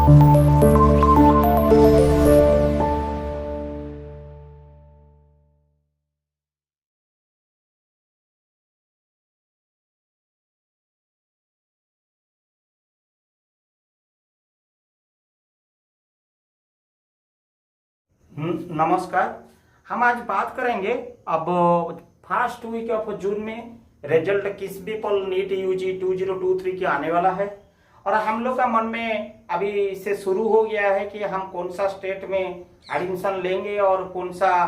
नमस्कार। हम आज बात करेंगे अब फर्स्ट वीक ऑफ जून में रिजल्ट किस भी पल नीट यूजी 2023 की आने वाला है और हम लोग का मन में अभी से शुरू हो गया है कि हम कौन सा स्टेट में एडमिशन लेंगे और कौन सा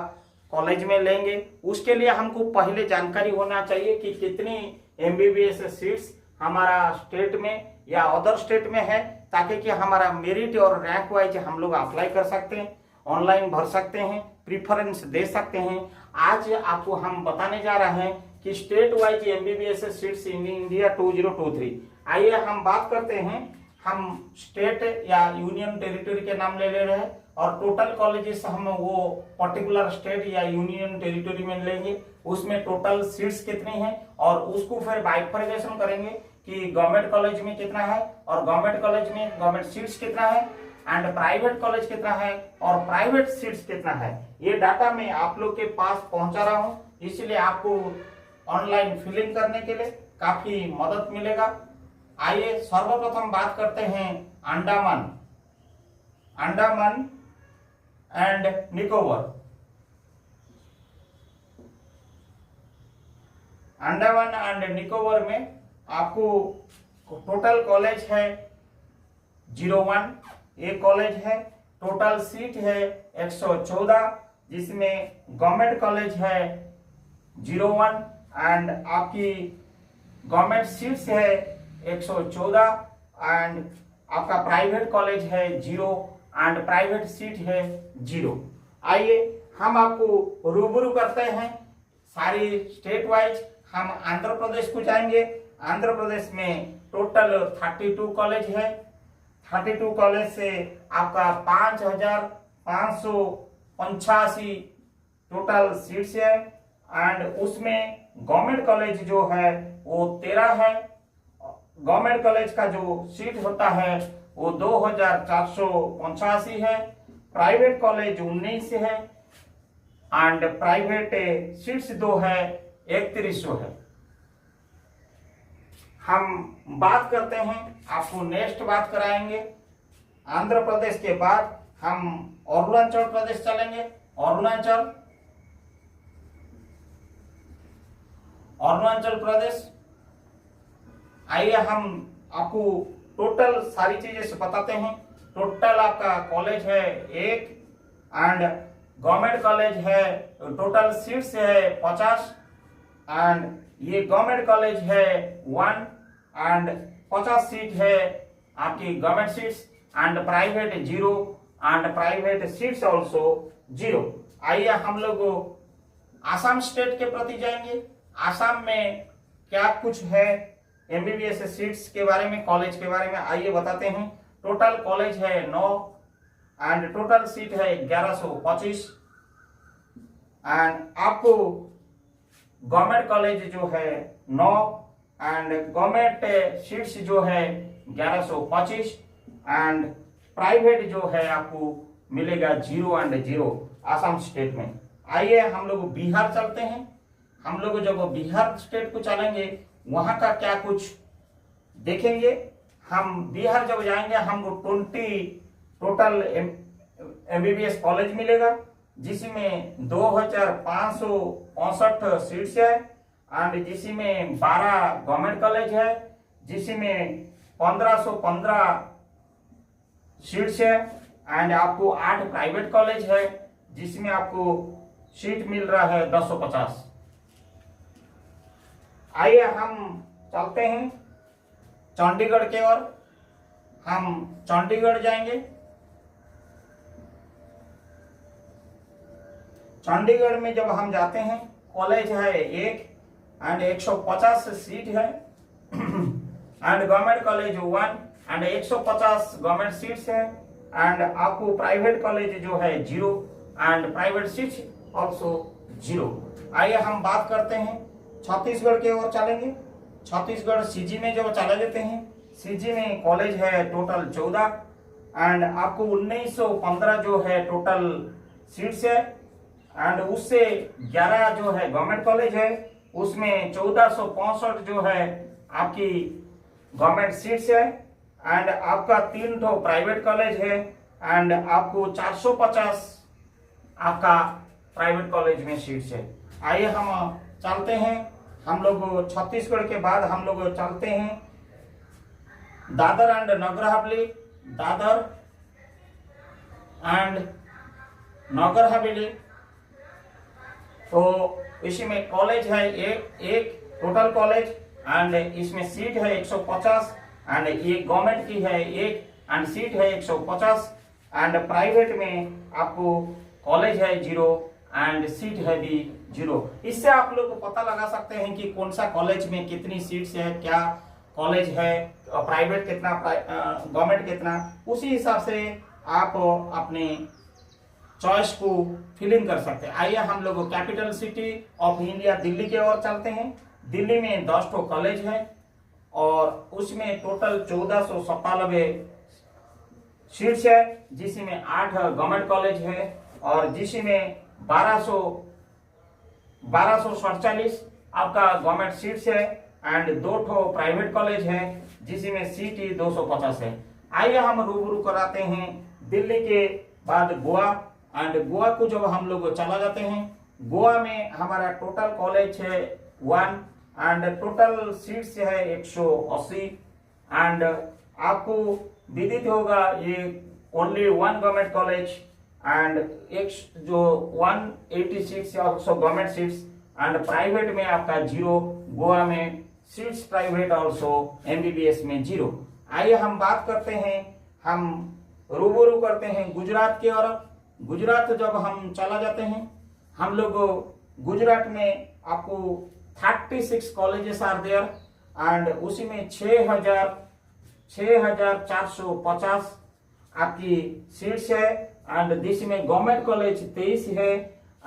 कॉलेज में लेंगे। उसके लिए हमको पहले जानकारी होना चाहिए कि कितनी एमबीबीएस सीट्स हमारा स्टेट में या अदर स्टेट में है, ताकि कि हमारा मेरिट और रैंक वाइज हम लोग अप्लाई कर सकते हैं, ऑनलाइन भर सकते हैं, प्रीफरेंस दे सकते हैं। आज आपको हम बताने जा रहे हैं कि state wise MBBS seats in India 2023। आइए हम बात करते हैं। हम स्टेट या यूनियन टेरिटरी के नाम ले रहे हैं और टोटल कॉलेजेस हम वो पर्टिकुलर स्टेट या यूनियन टेरिटरी में लेंगे, उसमें टोटल सीट्स कितनी हैं और उसको फिर बाइफरकेशन करेंगे कि गवर्नमेंट कॉलेज में कितना है और गवर्नमेंट कॉलेज में गवर्नमेंट सीट्स कितना है एंड प्राइवेट कॉलेज कितना है और प्राइवेट सीट्स कितना है। ये डाटा मैं आप लोग के पास पहुंचा रहा हूं, इसलिए आपको ऑनलाइन फिलिंग करने के लिए काफी मदद मिलेगा। आइए सर्वप्रथम बात करते हैं अंडमान एंड निकोबार। अंडमान एंड निकोबार में आपको टोटल कॉलेज है 01, ये कॉलेज है। टोटल सीट है 114, जिसमें गवर्नमेंट कॉलेज है 01 एंड आपकी गवर्नमेंट सीट्स है 114 एंड आपका प्राइवेट कॉलेज है 0 एंड प्राइवेट सीट है 0। आइए हम आपको रूबरू करते हैं सारी स्टेट वाइज। हम आंध्र प्रदेश को जाएंगे। आंध्र प्रदेश में टोटल 32 कॉलेज है। 32 कॉलेज से आपका 5585 टोटल सीट्स है एंड उसमें गवर्नमेंट कॉलेज जो है वो 13 है। गवर्नमेंट कॉलेज का जो सीट होता है वो 2485 है। प्राइवेट कॉलेज 19 है एंड प्राइवेट सीट्स 2 है, 3100 है। हम बात करते हैं, आपको नेक्स्ट बात कराएंगे। आंध्र प्रदेश के बाद हम अरुणाचल प्रदेश चलेंगे। अरुणाचल प्रदेश। आइए हम आपको टोटल सारी चीजें से बताते हैं। टोटल आपका कॉलेज है 1 एंड गवर्नमेंट कॉलेज है, टोटल सीट्स है 50 एंड ये गवर्नमेंट कॉलेज है 1 एंड 50 सीट है आपकी government seats and private 0 and private seats also 0। आइए हम लोग आसाम स्टेट के प्रति जाएंगे। आसाम में क्या कुछ है एमबीबीएस सीट्स के बारे में, कॉलेज के बारे में आइए बताते हैं। टोटल कॉलेज है 9 एंड टोटल सीट है 1125 एंड आपको गवर्नमेंट कॉलेज जो है 9 एंड गवर्नमेंट सीट्स जो है 1125 एंड प्राइवेट जो है आपको मिलेगा 0 एंड 0 आसाम स्टेट में। आइए हम लोग बिहार चलते हैं। हम लोग जब बिहार स्टेट को चलेंगे वहां का क्या कुछ देखेंगे। हम बिहार जब जाएंगे हमको 20 टोटल एमबीबीएस कॉलेज मिलेगा, जिसमें 2565 सीट्स है एंड जिसमें 12 गवर्नमेंट कॉलेज है, जिसमें 1515 सीट्स है एंड आपको 8 प्राइवेट कॉलेज है, जिसमें आपको सीट मिल रहा है 1050। आइए हम चलते हैं चंडीगढ़ के ओर। हम चंडीगढ़ जाएंगे। चंडीगढ़ में जब हम जाते हैं कॉलेज है 1 एंड 150 सीट है and government college 1 and 150 government seats है एंड आपको प्राइवेट कॉलेज जो है 0 एंड प्राइवेट सीट्स ऑल्सो 0। आइए हम बात करते हैं छत्तीसगढ़ के ओर चलेंगे। छत्तीसगढ़ सीजी में जब चले जाते हैं, सीजी में कॉलेज है टोटल 14 एंड आपको 1915 जो है टोटल सीट्स है, एंड उससे 11 जो है गवर्नमेंट कॉलेज है, उसमें 1465 जो है आपकी गवर्नमेंट सीट्स है, एंड आपका 3 ठो प्राइवेट कॉलेज है, एंड आपको 450 आपका प्राइवेट कॉलेज में सीट्स है। आइए हम चलते हैं, हम लोग छत्तीसगढ़ के बाद हम लोग चलते हैं दादर एंड नगर हवेली। दादर एंड नगर हवेली, तो इसी में कॉलेज है एक टोटल कॉलेज, एंड इसमें सीट है 150, एंड ये गवर्नमेंट की है एक, एंड सीट है 150, एंड प्राइवेट में आपको कॉलेज है 0 एंड सीट है भी 0। इससे आप लोग को पता लगा सकते हैं कि कौन सा कॉलेज में कितनी सीट्स है, क्या कॉलेज है, प्राइवेट कितना, गवर्नमेंट कितना, उसी हिसाब से आप अपने चॉइस को फिलिंग कर सकते हैं। आइए हम लोग capital city of India Delhi की ओर चलते हैं। दिल्ली में 10 ठो कॉलेज है और उसमें टोटल 1497 सीट्स है, जिसमें 8 गवर्नमेंट कॉलेज है और जिसमें 1247 आपका गवर्नमेंट सीट्स है, एंड 2 ठो प्राइवेट कॉलेज है जिसमें सीट ही 250 है। आइए हम रूबरू कराते हैं दिल्ली के बाद गोवा, एंड गोवा को जब हम लोग चला जाते हैं, गोवा में हमारा टोटल कॉलेज है 1 एंड टोटल सीट्स है 180, एंड आपको विदित होगा ये ओनली 1 गवर्नमेंट कॉलेज एंड एक जो 186 गवर्नमेंट सीट्स, एंड प्राइवेट में आपका 0, गोवा में सीट्स प्राइवेट ऑल्सो एमबीबीएस में 0। आइए हम बात करते हैं, हम रूबरू करते हैं गुजरात की ओर। गुजरात जब हम चला जाते हैं, हम लोग गुजरात में आपको 36 कॉलेजेस आर देयर, एंड उसी में 6450 आपकी सीट्स है, एंड जिसमें गवर्नमेंट कॉलेज 23 है,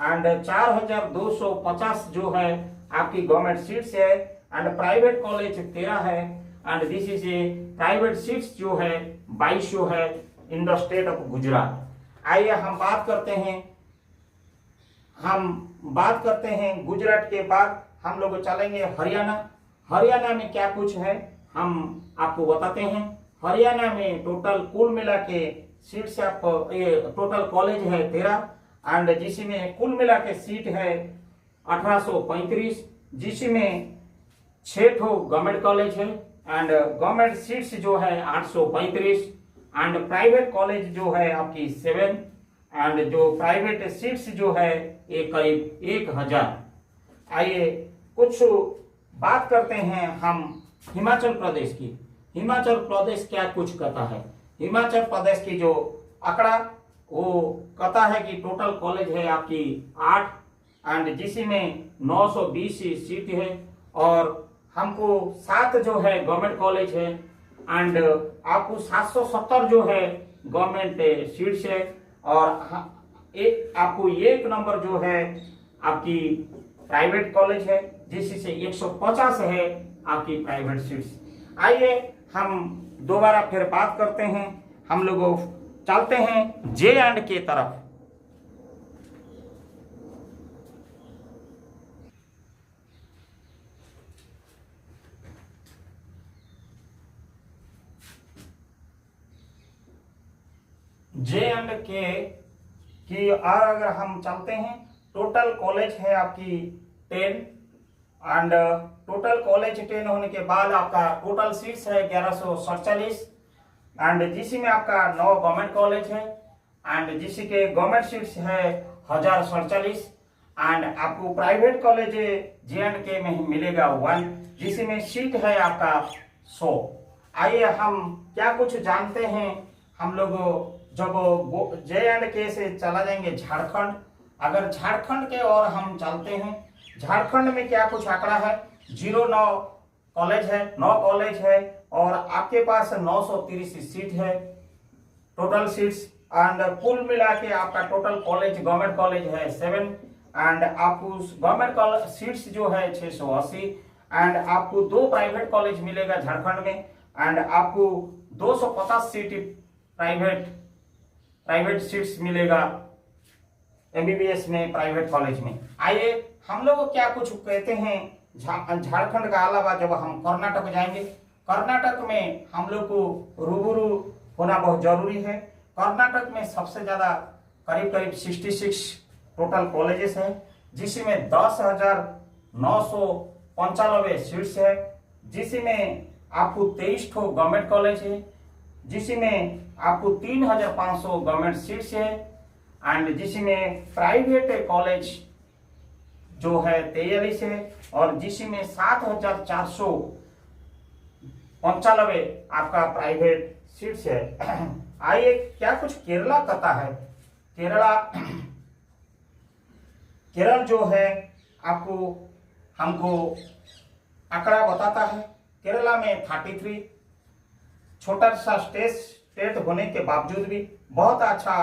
एंड 4250 जो है आपकी गवर्नमेंट सीट्स है, एंड प्राइवेट कॉलेज 13 है, and this is a private seats जो है 22 जो है in the state of Gujarat. आइए हम बात करते हैं गुजरात के बाद हम लोग चलेंगे हरियाणा। हरियाणा में क्या कुछ है हम आपको बताते हैं। हरियाणा में टोटल कुल मिला के सीट्स आप टोटल कॉलेज है 13, एंड जिसमें कुल मिला के सीट है 1835, जिसमें 6 ठो गवर्नमेंट कॉलेज है, एंड गवर्नमेंट सीट्स जो है 835, एंड प्राइवेट कॉलेज जो है आपकी 7, एंड जो प्राइवेट सीट्स जो है एक करीब 1000। आइए कुछ बात करते हैं हम हिमाचल प्रदेश की। हिमाचल प्रदेश क्या कुछ कहता है। हिमाचल प्रदेश की जो आंकड़ा वो कहता है कि टोटल कॉलेज है आपकी 8, एंड जिसमें 920 सीट है, और हमको 7 जो है गवर्नमेंट कॉलेज है, एंड आपको 770 जो है गवर्नमेंट सीट्स है, और आपको 1 नंबर जो है आपकी प्राइवेट कॉलेज है, जिससे 150 है आपकी प्राइवेट सीट्स। आइए हम दोबारा फिर बात करते हैं, हम लोग चलते हैं जे एंड के तरफ। जे एंड के की और अगर हम चलते हैं, टोटल कॉलेज है आपकी 10, एंड टोटल कॉलेज 10 होने के बाद आपका टोटल सीट्स है 1147, एंड जिसमें आपका 9 गवर्नमेंट कॉलेज है, एंड जिसके गवर्नमेंट सीट्स है 1047, एंड आपको प्राइवेट कॉलेज जे एंड के में मिलेगा 1, जिसमें सीट है आपका 100। आइए हम क्या कुछ जानते हैं, हम लोग जब जे एंड के से चला जाएंगे झारखंड। अगर झारखंड के और हम चलते हैं, झारखंड में क्या कुछ आंकड़ा है, 9 कॉलेज है, 9 कॉलेज है, और आपके पास 930 सीट है टोटल सीट्स, एंड कुल मिला के आपका टोटल कॉलेज गवर्नमेंट कॉलेज है 7, एंड आपको गवर्नमेंट सीट्स जो है 680, एंड आपको 2 प्राइवेट कॉलेज मिलेगा झारखंड में, एंड आपको 250 सीट प्राइवेट सीट्स मिलेगा एमबीबीएस में, प्राइवेट कॉलेज में। आइए हम लोग क्या कुछ कहते हैं झारखंड का अलावा जब हम कर्नाटक जाएंगे, कर्नाटक में हम लोग को रूबरू होना बहुत जरूरी है। कर्नाटक में सबसे ज्यादा करीब करीब 66 टोटल कॉलेजेस हैं, जिसमें 10,995 सीट्स है, जिसमें आपको 23 ठो गवर्नमेंट कॉलेज है, जिसमें आपको 3,500 गवर्नमेंट सीट्स है, एंड जिसमें प्राइवेट कॉलेज जो है 43 है, और जिसमें 7,495 आपका प्राइवेट सीट्स है। आइए क्या कुछ केरला कहता है। केरल जो है आपको हमको आंकड़ा बताता है। केरला में 33 छोटा सा स्टेट होने के बावजूद भी बहुत अच्छा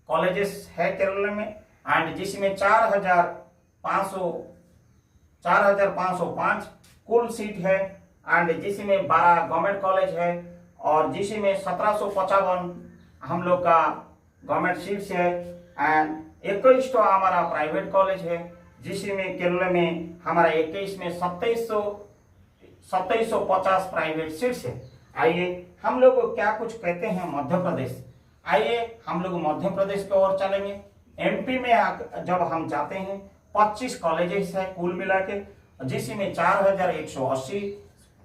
कॉलेजेस है केरल में, एंड जिसमें 4,505 कुल सीट है, एंड जिसमें 12 गवर्नमेंट कॉलेज है, और जिसमें 1755 हम लोग का गवर्नमेंट सीट्स है, एंड 21 तो हमारा प्राइवेट कॉलेज है, जिसमें केरल में हमारा 21 में 2750 प्राइवेट सीट्स है। आइए हम लोग क्या कुछ कहते हैं मध्य प्रदेश। आइए हम लोग मध्य प्रदेश की ओर चलेंगे। एमपी में जब हम जाते हैं 25 कॉलेजेस है कुल मिला के, जिसमें 4,180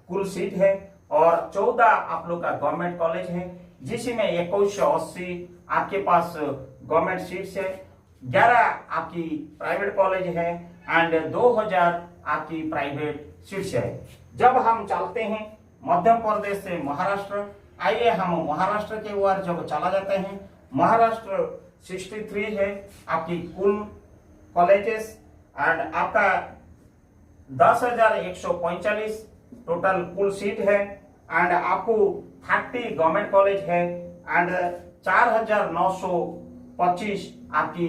कुल सीट है, और 14 आप लोग का गवर्नमेंट कॉलेज है, जिसमें 2180 आपके पास गवर्नमेंट सीट्स है, 11 आपकी प्राइवेट कॉलेज है, एंड 2000 आपकी प्राइवेट सीट्स है। जब हम चलते हैं मध्य प्रदेश से महाराष्ट्र, आइए हम महाराष्ट्र के ओर जब चला जाते हैं, महाराष्ट्र 63 है आपकी कुल कॉलेजेस, एंड आपका 10,145 टोटल कुल सीट है, एंड आपको 30 गवर्नमेंट कॉलेज है, एंड 4,925 आपकी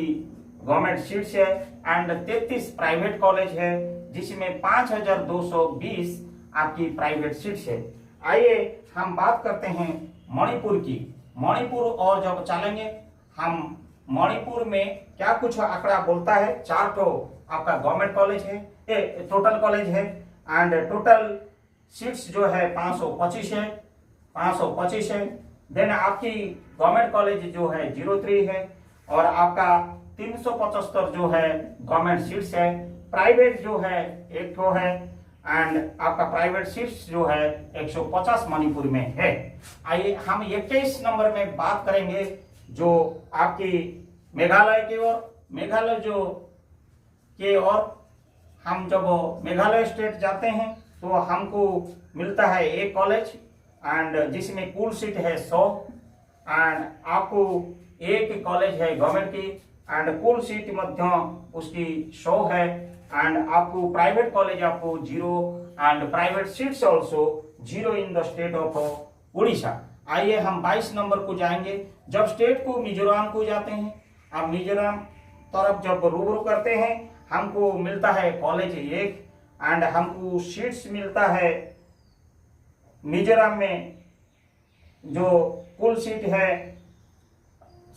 गवर्नमेंट सीट्स है, एंड 33 प्राइवेट कॉलेज है, जिसमें 5,220 आपकी प्राइवेट सीट्स है। आइए हम बात करते हैं मणिपुर की। मणिपुर और जब चलेंगे हम, मणिपुर में क्या कुछ आंकड़ा बोलता है। 4 तो आपका गवर्नमेंट कॉलेज है, टोटल कॉलेज है, एंड टोटल सीट्स जो है 525 है। देन आपकी गवर्नमेंट कॉलेज जो है 03 है, और आपका 375 जो है गवर्नमेंट सीट्स है। प्राइवेट जो है 1 ठो है, एंड आपका प्राइवेट सीट्स जो है 150 मणिपुर में है। आइए हम 21 नंबर में बात करेंगे जो आपकी मेघालय की ओर। मेघालय जो के ओर हम जब मेघालय स्टेट जाते हैं तो हमको मिलता है एक कॉलेज, एंड जिसमें कुल सीट है 100, एंड आपको एक कॉलेज है गवर्नमेंट की, एंड कुल सीट मध्य उसकी 100 है, एंड आपको प्राइवेट कॉलेज आपको 0, and private seats also 0 in the state of Orissa. आइए हम 22 नंबर को जाएंगे। जब स्टेट को मिजोरम को जाते हैं, अब मिजोरम तरफ जब रूबरू करते हैं, हमको मिलता है कॉलेज 1, एंड हमको सीट्स मिलता है मिजोरम में जो कुल सीट है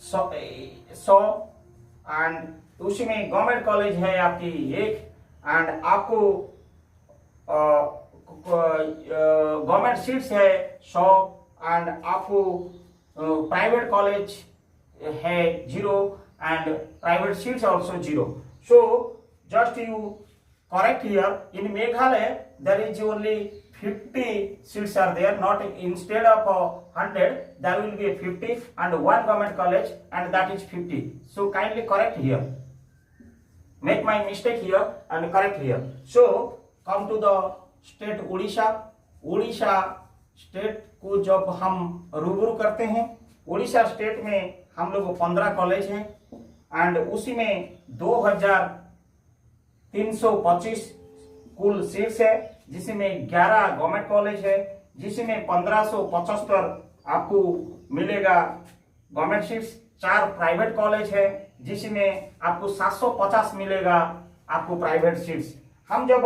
100, एंड उसमें गवर्नमेंट कॉलेज है आपकी 1, एंड आपको गवर्नमेंट सीट्स है 100, एंड आपको प्राइवेट कॉलेज है 0, and private seats also 0. So just you correct here, in Meghalaya there is only 50 seats are there, not instead of 100 there will be 50 and one government college, and that is 50. So kindly correct here, make my mistake here and correct here. So come to the state Odisha. Odisha state को जब हम रूबरू करते हैं, Orissa state में हम लोग 15 college हैं, एंड उसी में 2,325 कुल सीट्स है, जिसमें 11 गवर्नमेंट कॉलेज है, जिसमें 1575 आपको मिलेगा गवर्नमेंट सीट्स, 4 प्राइवेट कॉलेज है, जिसमें आपको 750 मिलेगा आपको प्राइवेट सीट्स। हम जब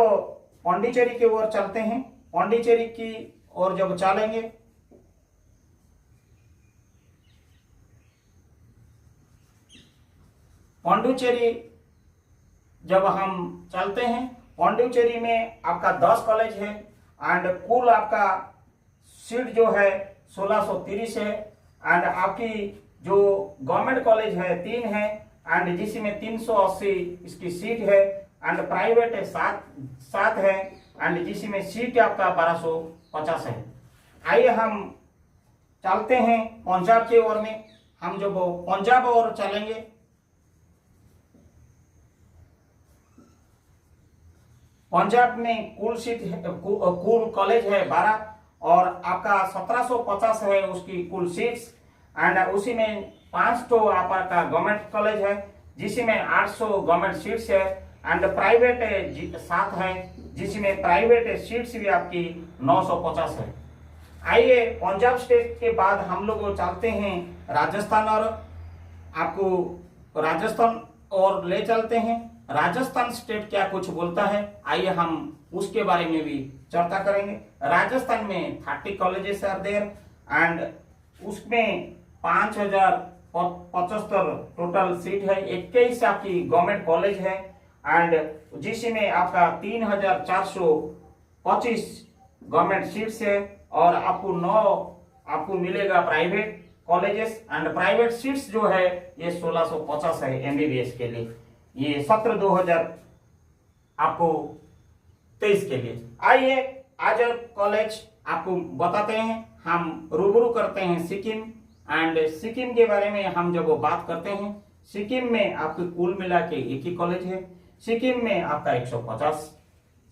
पांडिचेरी की ओर चलते हैं, पांडिचेरी की और जब चलेंगे पांडिचेरी जब हम चलते हैं, पांडिचेरी में आपका 10 कॉलेज है एंड कुल आपका सीट जो है 1630 है एंड आपकी जो गवर्नमेंट कॉलेज है 3 है एंड जिसमें 380 इसकी सीट है एंड प्राइवेट है 7 है एंड जिसमें सीट आपका 1250 है। आइए हम चलते हैं पंजाब की ओर में। हम जब पंजाब ओर चलेंगे, पंजाब में कुल सीट कुल कॉलेज है 12 और आपका 1750 है उसकी कुल सीट्स एंड उसी में 5 तो आपका गवर्नमेंट कॉलेज है जिसमें 800 गवर्नमेंट सीट्स है एंड प्राइवेट 7 है जिसमें प्राइवेट सीट्स भी आपकी 950 है। आइए पंजाब स्टेट के बाद हम लोग चलते हैं राजस्थान और आपको राजस्थान और ले चलते हैं। राजस्थान स्टेट क्या कुछ बोलता है, आइए हम उसके बारे में भी चर्चा करेंगे। राजस्थान में 30 कॉलेजेस आर देयर एंड उसमें 5075 टोटल सीट है। 21 आपकी गवर्नमेंट कॉलेज है एंड जिसमें आपका 3425 गवर्नमेंट सीट्स है और आपको 9 आपको मिलेगा private colleges and private seats जो है ये 1650 है एमबीबीएस के लिए। ये सत्र 2000 आपको 23 के लिए। आइए आज कॉलेज आपको बताते हैं, हम रूबरू करते हैं सिक्किम एंड सिक्किम के बारे में हम जब बात करते हैं, सिक्किम में आपकी कुल मिला के एक ही कॉलेज है। सिक्किम में आपका 150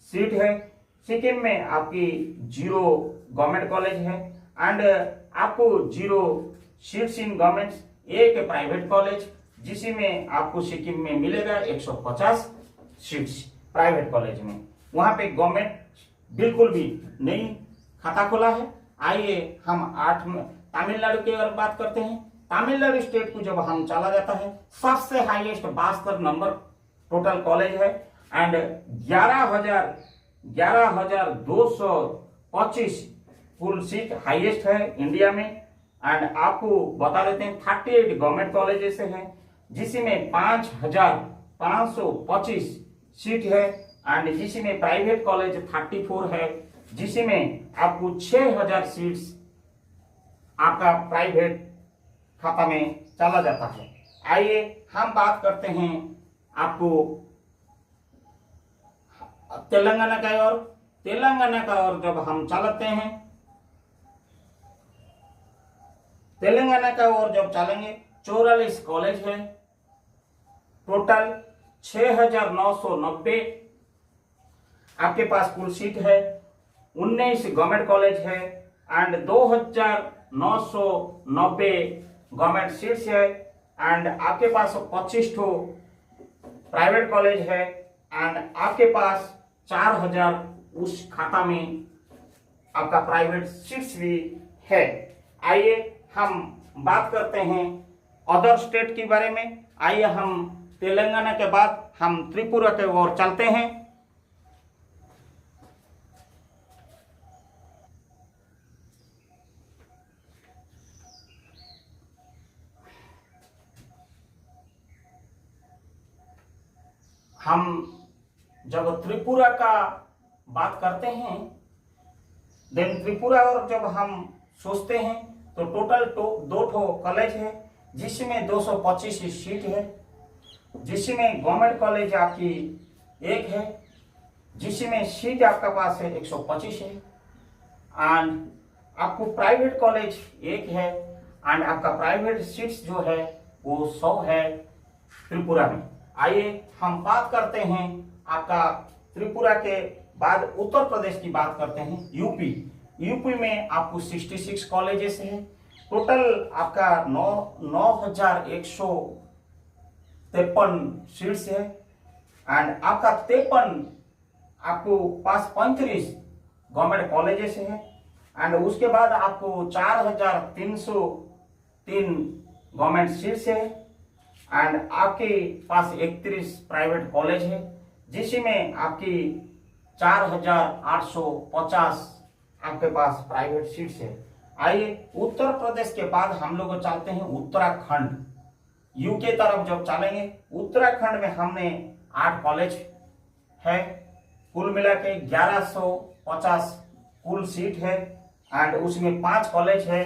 सीट है। सिक्किम में आपकी 0 गवर्नमेंट कॉलेज है एंड आपको 0 सीट्स इन गवर्नमेंट, एक प्राइवेट कॉलेज जिसमें आपको सिक्किम में मिलेगा 150 सीट्स प्राइवेट कॉलेज में। वहां पे गवर्नमेंट बिल्कुल भी नहीं खाता खोला है। आइए हम 8 में तमिलनाडु की ओर बात करते हैं। तमिलनाडु स्टेट को जब हम चला जाता है, सबसे हाईएस्ट 72 नंबर टोटल कॉलेज है एंड 11,225 कुल सीट हाईएस्ट है इंडिया में एंड आपको बता देते हैं 38 गवर्नमेंट कॉलेजेस हैं जिसमें 5,525 सीट है एंड जिसमें प्राइवेट कॉलेज 34 है जिसमें आपको 6,000 सीट्स आपका प्राइवेट खाता में चला जाता है। आइए हम बात करते हैं आपको तेलंगाना का और तेलंगाना का और जब हम चलते हैं तेलंगाना का और जब चलेंगे 44 कॉलेज है, टोटल 6,990 आपके पास कुल सीट है। 19 गवर्नमेंट कॉलेज है एंड 2,990 गवर्नमेंट सीट्स है एंड आपके पास 25 ठो प्राइवेट कॉलेज है एंड आपके पास 4,000 उस खाता में आपका प्राइवेट सीट्स भी है। आइए हम बात करते हैं अदर स्टेट के बारे में। आइए हम तेलंगाना के बाद हम त्रिपुरा के ओर चलते हैं। हम जब त्रिपुरा का बात करते हैं, देन त्रिपुरा और जब हम सोचते हैं तो टोटल 2 ठो कॉलेज है जिसमें 225 सीट है, जिसमें गवर्नमेंट कॉलेज आपकी 1 है जिसमें सीट आपका पास है 125 है एंड आपको प्राइवेट कॉलेज 1 है एंड आपका प्राइवेट सीट्स जो है वो 100 है त्रिपुरा में। आइए हम बात करते हैं आपका त्रिपुरा के बाद उत्तर प्रदेश की बात करते हैं। यूपी में आपको 66 कॉलेजेस हैं। टोटल आपका 9,153 सीट्स है एंड आपका 53 आपको पास 35 गवर्नमेंट कॉलेजेस हैं एंड उसके बाद आपको 4,303 गवर्नमेंट सीट्स है एंड आपके पास 31 प्राइवेट कॉलेज है जिसमें आपकी 4,850 आपके पास प्राइवेट सीट्स है। आइए उत्तर प्रदेश के बाद हम लोग चलते हैं उत्तराखंड। यूके तरफ जब चलेंगे, उत्तराखंड में हमने 8 कॉलेज है, कुल मिला के 1150 कुल सीट है, एंड उसमें 5 कॉलेज है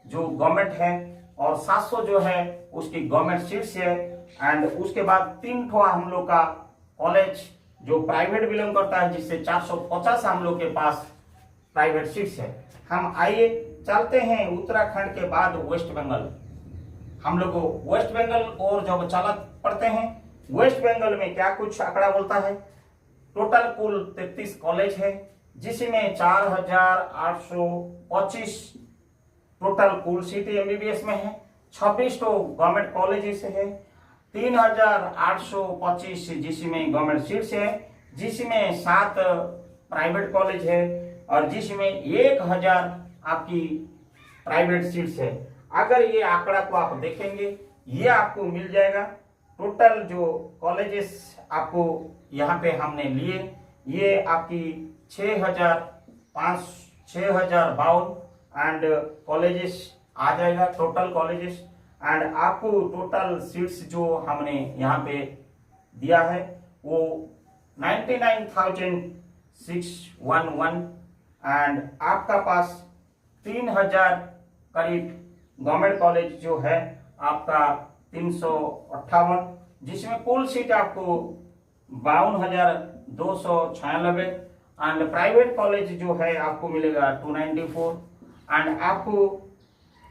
जो गवर्नमेंट है और 700 जो है उसकी गवर्नमेंट सीट्स है। एंड उसके बाद 3 ठो हम लोग का कॉलेज जो प्राइवेट बिलोंग करता है, जिससे 450 हम लोग के पास प्राइवेट सीट्स है। हम आइए चलते हैं उत्तराखंड के बाद वेस्ट बंगाल। हम लोग वेस्ट बंगाल और जब चला पढ़ते हैं, वेस्ट बंगाल में क्या कुछ आंकड़ा बोलता है। टोटल कुल 33 कॉलेज है, जिसमें 4825 टोटल कुल सीट एमबीबीएस में है, 26 तो गवर्नमेंट कॉलेजेस है, 3825 जिसमें गवर्नमेंट सीट्स है, जिसमें 7 प्राइवेट कॉलेज है और जिसमें 1000 आपकी प्राइवेट सीट्स है। अगर ये आंकड़ा को आप देखेंगे, ये आपको मिल जाएगा टोटल जो कॉलेजेस आपको यहाँ पे हमने लिए, ये आपकी 6052 एंड कॉलेजेस आ जाएगा, टोटल कॉलेजेस। एंड आपको टोटल सीट्स जो हमने यहाँ पे दिया है वो 99,611 एंड आपका पास 3000 करीब गवर्नमेंट कॉलेज जो है आपका 358, जिसमें कुल सीट आपको 52,296 एंड प्राइवेट कॉलेज जो है आपको मिलेगा 294 एंड आपको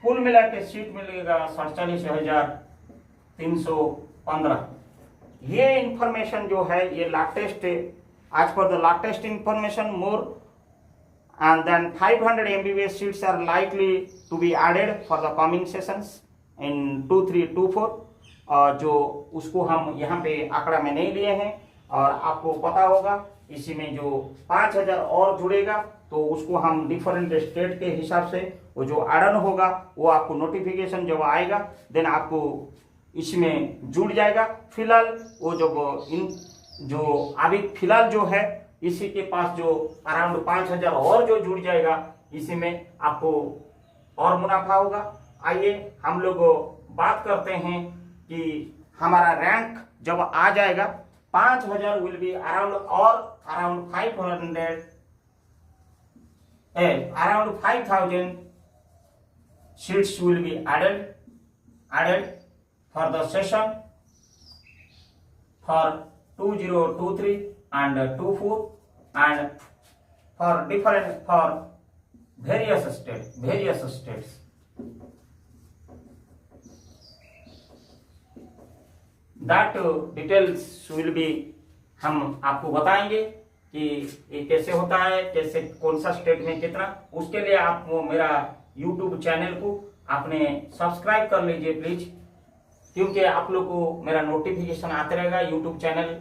कुल मिला के सीट मिलेगा 47,315। ये इंफॉर्मेशन जो है ये लेटेस्ट, आज पर the latest information more and then 500 MBBS seats are likely to be added for the coming sessions in 2324, जो उसको हम यहाँ पे आंकड़ा में नहीं लिए हैं। और आपको पता होगा इसी में जो 5000 और जुड़ेगा तो उसको हम डिफरेंट स्टेट के हिसाब से वो जो एडन होगा वो आपको नोटिफिकेशन जब आएगा देन आपको इसमें जुड़ जाएगा। फिलहाल वो जो अभी फिलहाल जो है इसी के पास जो अराउंड 5000 और जो जुड़ जाएगा, इसी में आपको और मुनाफा होगा। आइए हम लोग बात करते हैं कि हमारा रैंक जब आ जाएगा 5000 विल बी अराउंड और around 5000 seats will be added for the session for 2023 and 24 and for various states. That details will be हम आपको बताएंगे कि ये कैसे होता है, कैसे कौन सा स्टेट में कितना। उसके लिए आप मेरा YouTube चैनल को आपने सब्सक्राइब कर लीजिए प्लीज, क्योंकि आप लोग को मेरा नोटिफिकेशन आते रहेगा। YouTube channel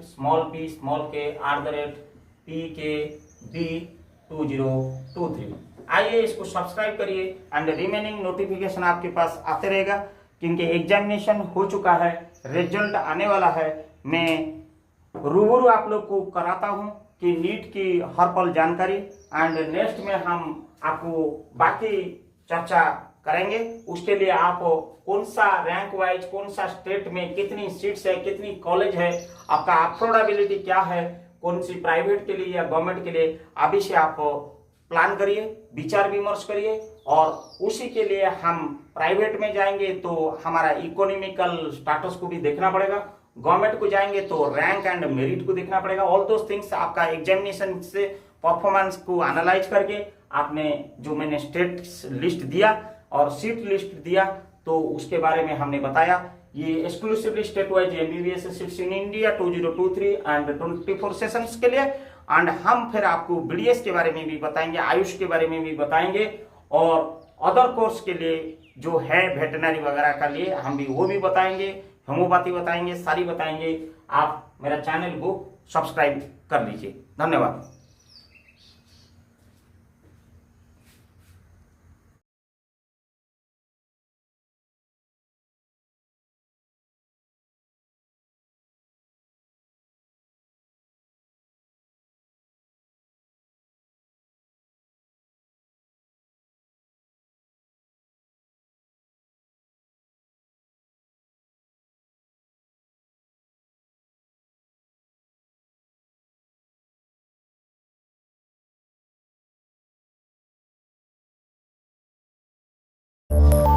PKB2023। आइए इसको सब्सक्राइब करिए एंड रिमेनिंग नोटिफिकेशन आपके पास आते रहेगा, क्योंकि एग्जामिनेशन हो चुका है, रिजल्ट आने वाला है। मैं रूबरू आप लोग को कराता हूं कि नीट की हर पल जानकारी, एंड नेक्स्ट में हम आपको बाकी चर्चा करेंगे। उसके लिए आप कौन सा रैंक वाइज, कौन सा स्टेट में कितनी सीट्स है, कितनी कॉलेज है, आपका अफोर्डेबिलिटी क्या है, कौन सी प्राइवेट के लिए या गवर्नमेंट के लिए, अभी से आप प्लान करिए, विचार विमर्श करिए। और उसी के लिए हम प्राइवेट में जाएंगे तो हमारा इकोनॉमिकल स्टेटस को भी देखना पड़ेगा, गवर्नमेंट को जाएंगे तो रैंक एंड मेरिट को देखना पड़ेगा। ऑल दोस थिंग्स आपका एग्जामिनेशन से परफॉर्मेंस को एनालाइज करके आपने जो मैंने स्टेट लिस्ट दिया और सीट लिस्ट दिया तो उसके बारे में हमने बताया। ये exclusively state wise MBBS seats in India 2023 and 24 sessions के लिए। एंड हम फिर आपको बीडीएस के बारे में भी बताएंगे, आयुष के बारे में भी बताएंगे, और अदर कोर्स के लिए जो है वेटनरी वगैरह का लिए हम भी वो भी बताएंगे, होम्योपैथी बताएंगे, सारी बताएंगे। आप मेरा चैनल को सब्सक्राइब कर लीजिए। धन्यवाद।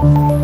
हैं।